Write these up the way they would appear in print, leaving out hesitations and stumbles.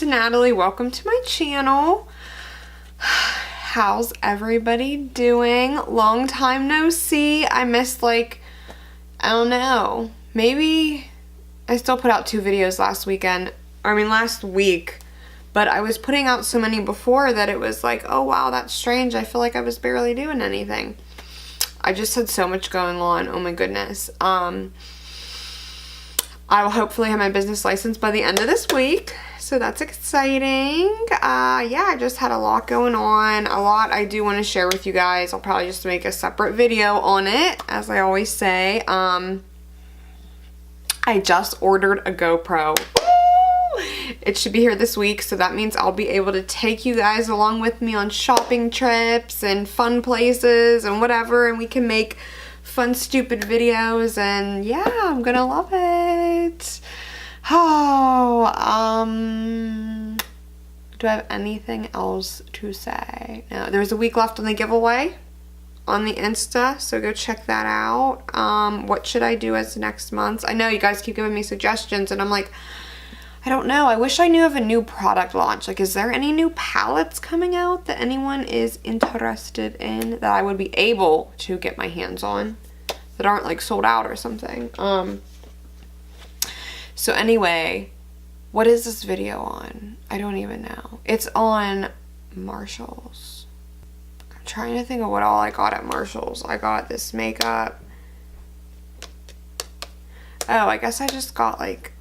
Natalie. Welcome to my channel. How's everybody doing? Long time no see. I missed I don't know, maybe I still put out 2 videos last week, but I was putting out so many before that it was like, oh wow, that's strange. I feel like I was barely doing anything. I just had so much going on. Oh my goodness. I will hopefully have my business license by the end of this week, so that's exciting. Yeah, I just had a lot going on, a lot I do want to share with you guys. I'll probably just make a separate video on it, as I always say. I just ordered a GoPro. Woo! It should be here this week, so that means I'll be able to take you guys along with me on shopping trips and fun places and whatever, and we can make fun, stupid videos, and yeah, I'm gonna love it. Oh, do I have anything else to say? No, there's a week left on the giveaway on the Insta, so go check that out. What should I do as next month? I know you guys keep giving me suggestions, and I'm like, I don't know. I wish I knew of a new product launch. Like, is there any new palettes coming out that anyone is interested in that I would be able to get my hands on that aren't like sold out or something? So anyway, what is this video on? I don't even know. It's on Marshall's. I'm trying to think of what all I got at Marshall's. I got this makeup. Oh, I guess I just got like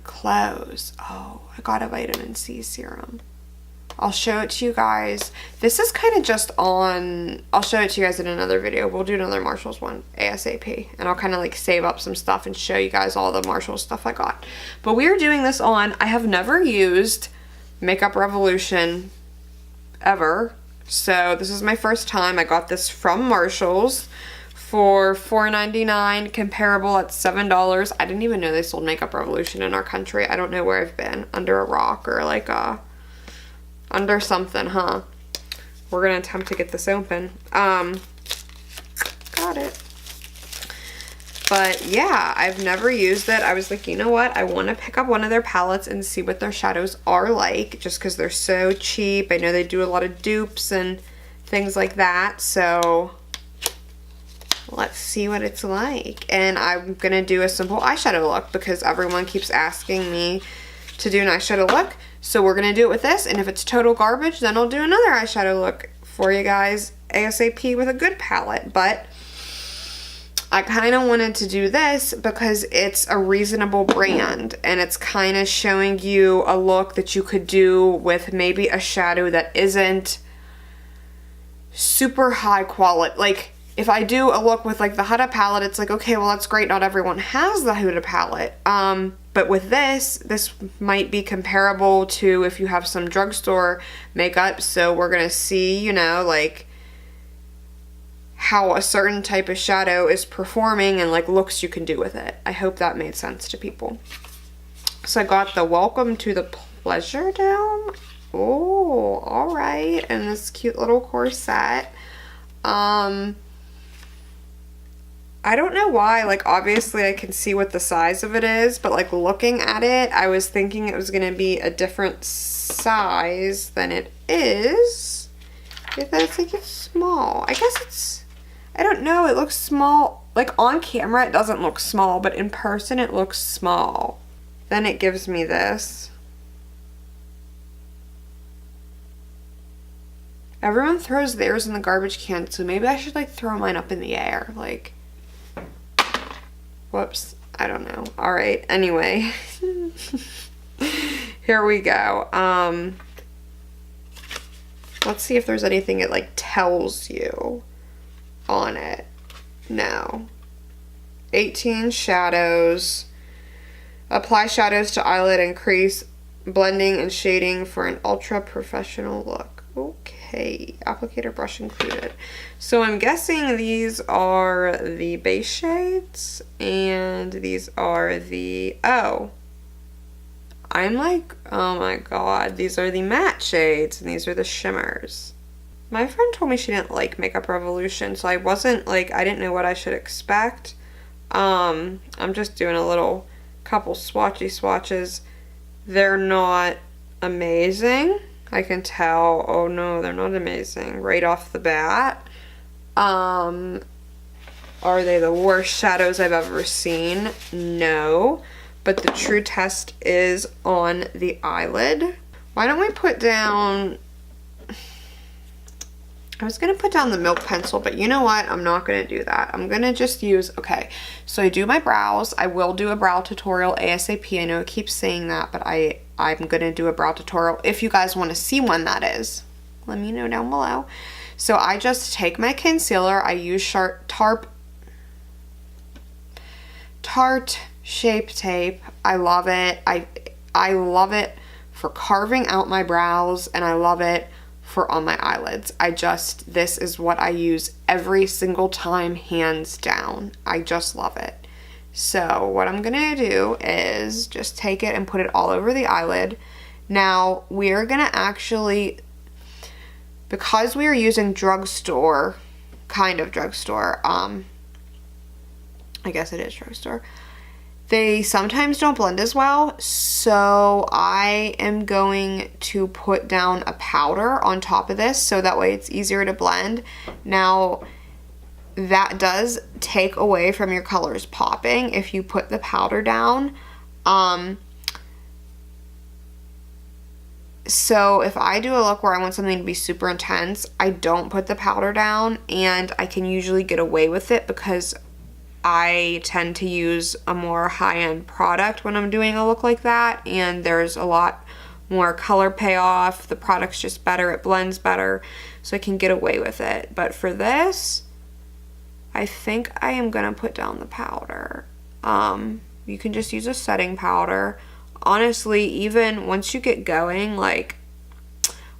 clothes. Oh, I got a vitamin C serum. I'll show it to you guys. This is kind of just on, I'll show it to you guys in another video. We'll do another Marshall's one ASAP, and I'll kind of like save up some stuff and show you guys all the Marshall's stuff I got. But we are doing this on, I have never used Makeup Revolution ever, so this is my first time. I got this from Marshall's for $4.99, comparable at $7. I didn't even know they sold Makeup Revolution in our country. I don't know where I've been, under a rock or like under something, huh? We're gonna attempt to get this open. Got it. But yeah, I've never used it. I was like, you know what? I want to pick up one of their palettes and see what their shadows are like, just because they're so cheap. I know they do a lot of dupes and things like that, so let's see what it's like. And I'm gonna do a simple eyeshadow look because everyone keeps asking me to do an eyeshadow look. So we're gonna do it with this, and if it's total garbage, then I'll do another eyeshadow look for you guys ASAP with a good palette. But I kind of wanted to do this because it's a reasonable brand, and it's kind of showing you a look that you could do with maybe a shadow that isn't super high quality. Like, if I do a look with like the Huda palette, it's like, okay, well that's great, not everyone has the Huda palette. But with this might be comparable to if you have some drugstore makeup. So we're gonna see, you know, like how a certain type of shadow is performing and like looks you can do with it. I hope that made sense to people. So I got the Welcome to the Pleasure Dome. Oh, all right, and this cute little corset. I don't know why, like obviously I can see what the size of it is, but like looking at it, I was thinking it was gonna be a different size than it is. It's like it's small. I guess it's, I don't know, it looks small. Like on camera it doesn't look small, but in person it looks small. Then it gives me this. Everyone throws theirs in the garbage can, so maybe I should like throw mine up in the air, like. Whoops, I don't know. All right, anyway. Here we go. Let's see if there's anything it like tells you on it. No. 18 shadows. Apply shadows to eyelid and crease, blending and shading for an ultra professional look. Okay, applicator brush included. So I'm guessing these are the base shades and these are the, oh, I'm like, oh my god, these are the matte shades and these are the shimmers. My friend told me she didn't like Makeup Revolution, so I wasn't like, I didn't know what I should expect. I'm just doing a little couple swatchy swatches. They're not amazing. I can tell. Oh no, they're not amazing right off the bat. Are they the worst shadows I've ever seen? No. But the true test is on the eyelid. Why don't we put down... I was going to put down the milk pencil, but you know what? I'm not going to do that. I'm going to just use... Okay, so I do my brows. I will do a brow tutorial ASAP. I know I keep saying that, but I'm going to do a brow tutorial. If you guys want to see when that is, let me know down below. So I just take my concealer. I use Tarte Shape Tape. I love it. I love it for carving out my brows, and I love it for on my eyelids. This is what I use every single time, hands down. I just love it. So what I'm gonna do is just take it and put it all over the eyelid. Now we're gonna actually, because we are using drugstore, kind of drugstore, I guess it is drugstore, they sometimes don't blend as well, so I am going to put down a powder on top of this so that way it's easier to blend. Now, that does take away from your colors popping if you put the powder down. So if I do a look where I want something to be super intense, I don't put the powder down, and I can usually get away with it because I tend to use a more high-end product when I'm doing a look like that, and there's a lot more color payoff. The product's just better, it blends better, so I can get away with it. But for this, I think I am gonna put down the powder. You can just use a setting powder. Honestly, even once you get going, like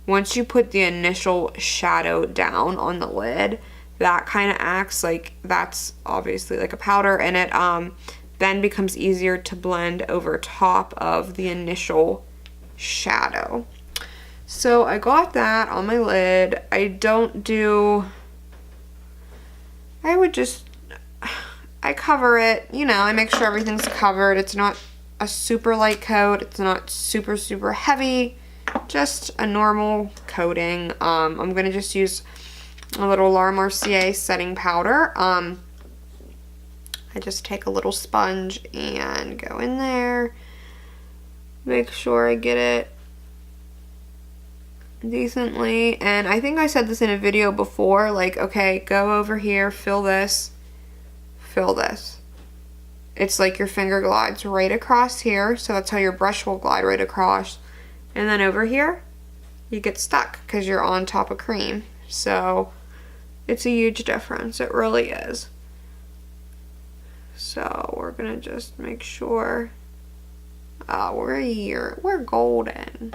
once you put the initial shadow down on the lid, that kind of acts like that's obviously like a powder, and it then becomes easier to blend over top of the initial shadow. So I got that on my lid. I cover it, you know, I make sure everything's covered. It's not a super light coat, it's not super, super heavy, just a normal coating. I'm gonna just use a little Laura Mercier setting powder. I just take a little sponge and go in there, make sure I get it decently. And I think I said this in a video before, like, okay, go over here, fill this. It's like your finger glides right across here, so that's how your brush will glide right across. And then over here, you get stuck because you're on top of cream. So it's a huge difference, it really is. So we're gonna just make sure, we're here, we're golden.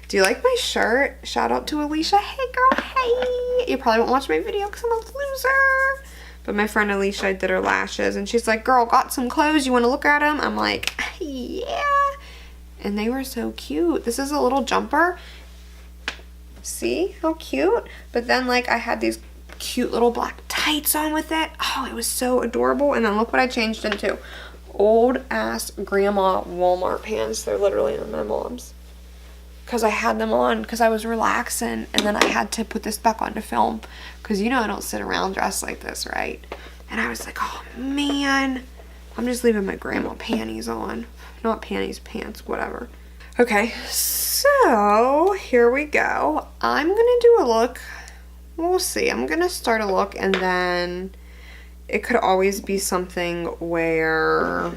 Do you like my shirt? Shout out to Alicia. Hey girl, hey! You probably won't watch my video because I'm a loser. But my friend Alicia did her lashes, and she's like, girl, got some clothes, you want to look at them? I'm like, yeah. And they were so cute. This is a little jumper. See how cute? But then, like, I had these cute little black tights on with it. Oh, it was so adorable. And then look what I changed into. Old ass grandma Walmart pants. They're literally on my mom's. Because I had them on because I was relaxing, and then I had to put this back on to film because, you know, I don't sit around dressed like this, right? And I was like, oh man, I'm just leaving my grandma panties on. Not panties, pants, whatever. Okay, so here we go. I'm gonna do a look. We'll see. I'm gonna start a look, and then it could always be something where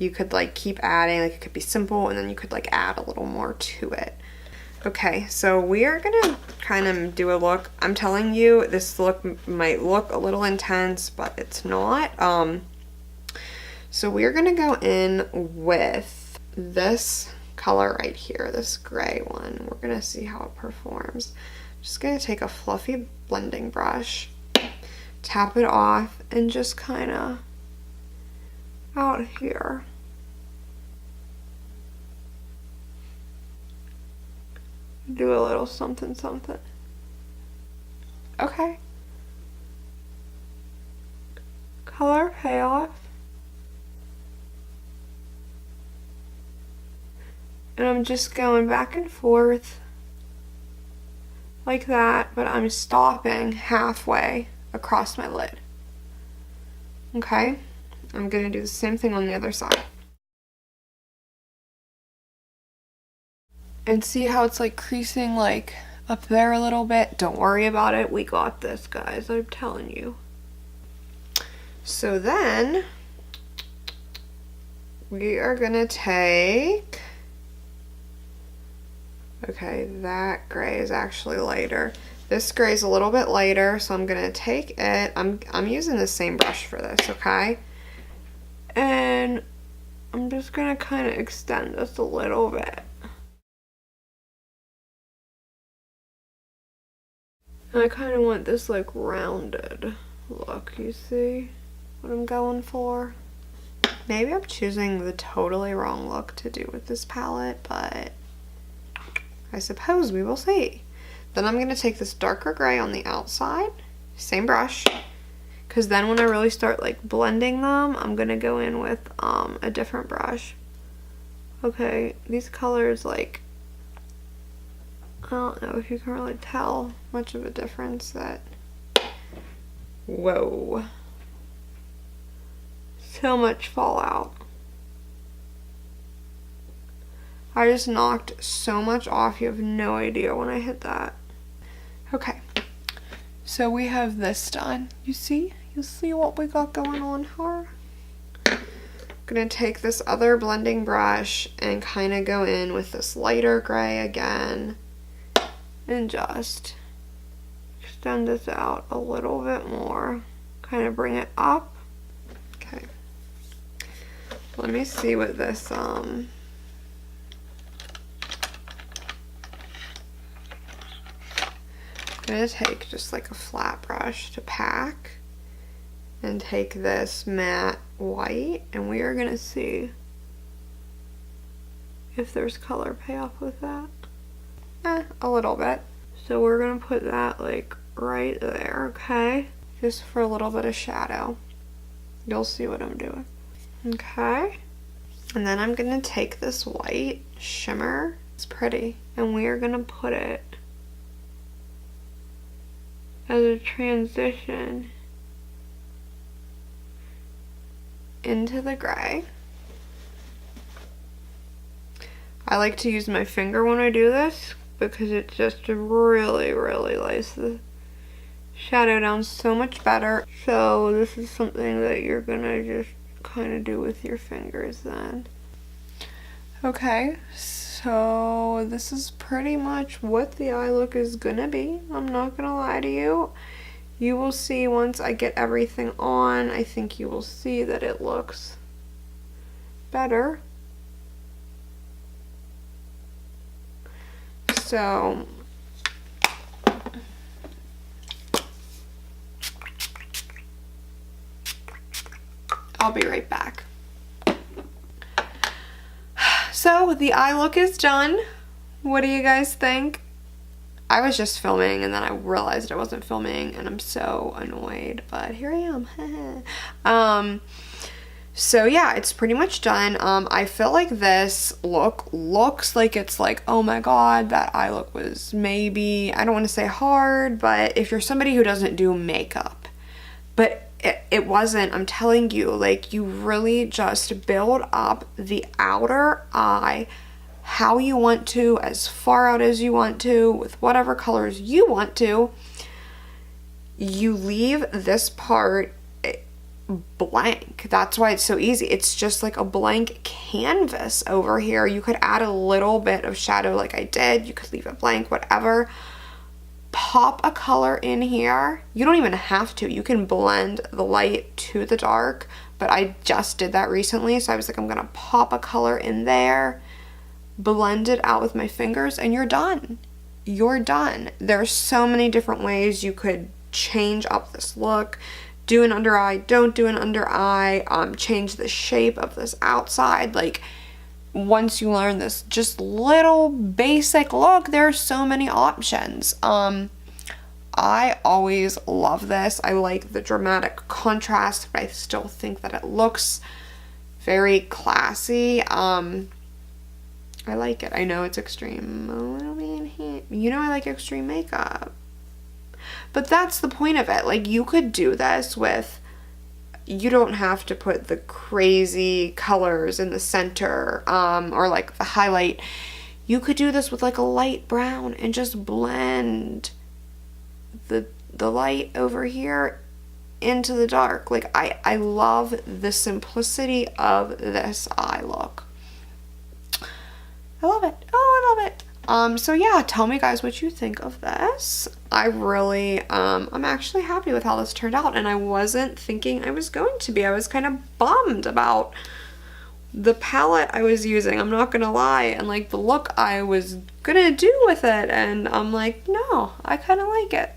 you could like keep adding, like it could be simple, and then you could like add a little more to it. Okay, so we are gonna kind of do a look. I'm telling you, this look might look a little intense, but it's not. So we're gonna go in with this color right here, this gray one. We're gonna see how it performs. I'm just gonna take a fluffy blending brush, tap it off, and just kind of out here. Do a little something something. Okay. Color payoff. And I'm just going back and forth like that, but I'm stopping halfway across my lid. Okay, I'm gonna do the same thing on the other side. And see how it's like creasing like up there a little bit? Don't worry about it. We got this, guys. I'm telling you. So then we are gonna take, okay, that gray is actually lighter. This gray is a little bit lighter, so I'm gonna take it. I'm using the same brush for this, okay? And I'm just gonna kind of extend this a little bit. And I kind of want this like rounded look, you see what I'm going for? Maybe I'm choosing the totally wrong look to do with this palette, but I suppose we will see. Then I'm going to take this darker gray on the outside, same brush, because then when I really start like blending them, I'm going to go in with a different brush. Okay, these colors, like, I don't know if you can really tell much of a difference that, whoa, so much fallout. I just knocked so much off, you have no idea when I hit that. Okay, so we have this done. You see what we got going on here? I'm gonna take this other blending brush and kind of go in with this lighter gray again and just extend this out a little bit more, kind of bring it up. Okay, let me see what this I'm gonna take just like a flat brush to pack and take this matte white, and we are gonna see if there's color payoff with that. A little bit. So we're gonna put that like right there, okay? Just for a little bit of shadow. You'll see what I'm doing. Okay. And then I'm gonna take this white shimmer, it's pretty, and we are gonna put it as a transition into the gray. I like to use my finger when I do this because it just really lays the shadow down so much better. So this is something that you're gonna just kind of do with your fingers then. Okay, so this is pretty much what the eye look is gonna be. I'm not gonna lie to you. You will see once I get everything on, I think you will see that it looks better. So I'll be right back. So the eye look is done. What do you guys think? I was just filming and then I realized I wasn't filming and I'm so annoyed, but here I am. So yeah, it's pretty much done. I feel like this look looks like it's like, oh my god, that eye look was maybe, I don't want to say hard, but if you're somebody who doesn't do makeup, but it wasn't, I'm telling you, like you really just build up the outer eye how you want to, as far out as you want to, with whatever colors you want to. You leave this part blank. That's why it's so easy. It's just like a blank canvas over here. You could add a little bit of shadow like I did. You could leave it blank, whatever. Pop a color in here. You don't even have to. You can blend the light to the dark, but I just did that recently, so I was like, I'm gonna pop a color in there, blend it out with my fingers, and you're done. You're done. There's so many different ways you could change up this look. Do an under eye, don't do an under eye, change the shape of this outside. Like, once you learn this just little basic look, there are so many options. I always love this. I like the dramatic contrast, but I still think that it looks very classy. I I like it. I know it's extreme. A little bit. You know I like extreme makeup. But that's the point of it. Like, you could do this with, you don't have to put the crazy colors in the center, or like the highlight. You could do this with like a light brown and just blend the light over here into the dark. Like, I love the simplicity of this eye look. I love it. Oh, I love it. So yeah, tell me guys what you think of this. I really, I'm actually happy with how this turned out, and I wasn't thinking I was going to be. I was kind of bummed about the palette I was using, I'm not gonna lie, and like the look I was gonna do with it, and I'm like, no, I kind of like it.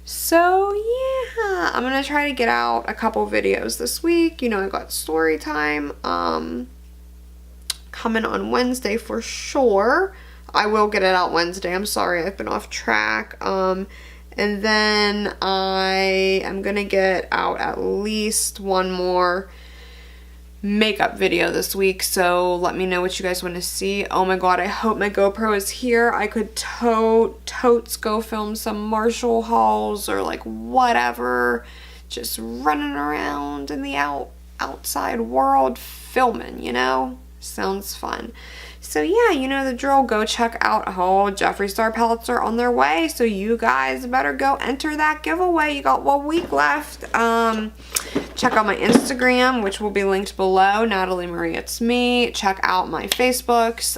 So yeah, I'm gonna try to get out a couple videos this week. You know, I got story time coming on Wednesday for sure. I will get it out Wednesday. I'm sorry, I've been off track. And then I am gonna get out at least one more makeup video this week, so let me know what you guys want to see. Oh my god, I hope my GoPro is here. I could totes go film some Marshall hauls or like whatever, just running around in the outside world filming, you know? Sounds fun. So yeah, you know the drill. Go check out Jeffree Star palettes are on their way, so you guys better go enter that giveaway. You got 1 week left. Check out my Instagram, which will be linked below, Natalie Marie It's Me. Check out my Facebooks.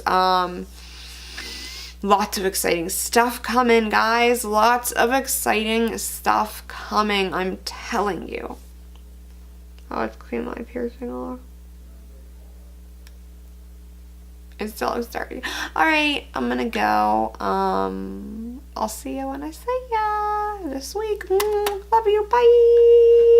Lots of exciting stuff coming, guys. Lots of exciting stuff coming, I'm telling you. Oh, let's clean my piercing off. It still looks dirty. Alright, I'm gonna go. I'll see you when I see ya this week. Love you. Bye.